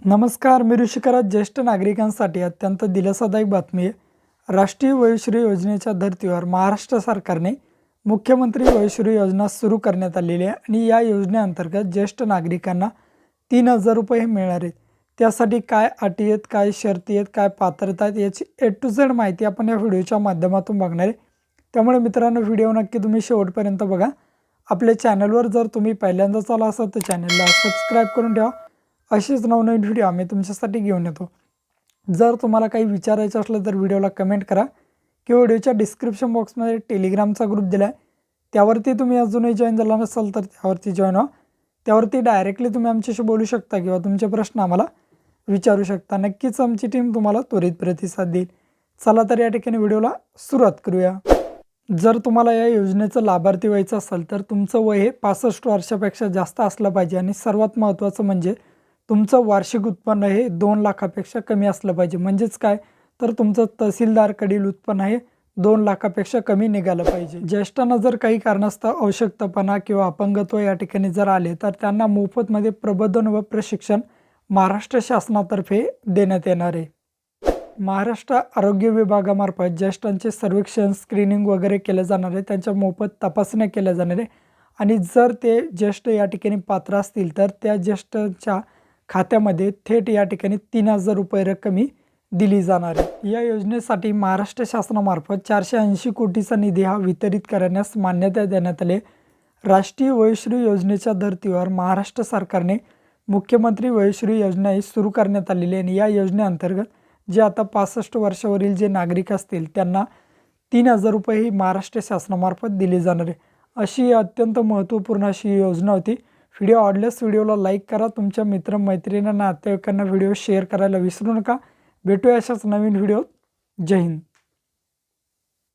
नमस्कार. मी ऋषिकराज. ज्येष्ठ नागरिकांसाठी अत्यंत दिलासादायक बातमी आहे. राष्ट्रीय वयोश्री योजनेच्या धर्तीवर महाराष्ट्र सरकारने मुख्यमंत्री वयोश्री योजना सुरू करण्यात आलेली आहे आणि या योजनेअंतर्गत ज्येष्ठ नागरिकांना 3,000 रुपये मिळणार आहेत. त्यासाठी काय अटी आहेत, काय शर्ती आहेत, काय पात्रता आहेत, याची ए टू झेड माहिती आपण या व्हिडिओच्या माध्यमातून बघणार आहे. त्यामुळे मित्रांनो, व्हिडिओ नक्की तुम्ही शेवटपर्यंत बघा. आपल्या चॅनलवर जर तुम्ही पहिल्यांदाच आला असाल तर चॅनलला सबस्क्राईब करून ठेवा. असेच नवनवीन व्हिडिओ आम्ही तुमच्यासाठी घेऊन येतो. जर तुम्हाला काही विचारायचं असलं तर व्हिडिओला कमेंट करा किंवा व्हिडिओच्या डिस्क्रिप्शन बॉक्समध्ये टेलिग्रामचा ग्रुप दिला आहे, त्यावरती तुम्ही अजूनही जॉईन झाला नसाल तर त्यावरती जॉईन व्हा. त्यावरती डायरेक्टली तुम्ही आमच्याशी बोलू शकता किंवा तुमचे प्रश्न आम्हाला विचारू शकता. नक्कीच आमची टीम तुम्हाला त्वरित प्रतिसाद देईल. चला तर या ठिकाणी व्हिडिओला सुरुवात करूया. जर तुम्हाला या योजनेचं लाभार्थी व्हायचं असेल तर तुमचं वय हे 65 वर्षापेक्षा जास्त असलं पाहिजे आणि सर्वात महत्त्वाचं म्हणजे तुमचं वार्षिक उत्पन्न हे 2 लाखापेक्षा कमी असलं पाहिजे. म्हणजेच काय, तर तुमचं तहसीलदारकडील उत्पन्न हे 2 लाखापेक्षा कमी निघालं पाहिजे. ज्येष्ठांना जर काही कारणास्तव अशक्तपणा किंवा अपंगत्व या ठिकाणी जर आले तर त्यांना मोफतमध्ये प्रबोधन व प्रशिक्षण महाराष्ट्र शासनातर्फे देण्यात येणार आहे. महाराष्ट्र आरोग्य विभागामार्फत ज्येष्ठांचे सर्वेक्षण, स्क्रीनिंग वगैरे केलं जाणार आहे. त्यांच्या मोफत तपासण्या केल्या जाणार आहे आणि जर ते ज्येष्ठ या ठिकाणी पात्र असतील तर त्या ज्येष्ठांच्या खात्यामध्ये थेट या ठिकाणी 3,000 रुपये रक्कम दिली जाणार आहे. या योजनेसाठी महाराष्ट्र शासनामार्फत 480 कोटीचा निधी हा वितरित करण्यास मान्यता देण्यात आली. राष्ट्रीय वयोश्री योजनेच्या धर्तीवर महाराष्ट्र सरकारने मुख्यमंत्री वयोश्री योजना ही सुरू करण्यात आलेली आहे आणि या योजनेअंतर्गत जे आता 65 वर्षावरील जे नागरिक असतील त्यांना 3,000 रुपये ही महाराष्ट्र शासनामार्फत दिली जाणार आहे. अशी अत्यंत महत्त्वपूर्ण अशी योजना होती. व्हिडिओ आवडल्यास व्हिडिओला लाईक करा. तुमच्या मित्रमैत्रिणींना, नातेवाईकांना व्हिडिओ शेअर करायला विसरू नका. भेटूया अशाच नवीन व्हिडिओ. जय हिंद.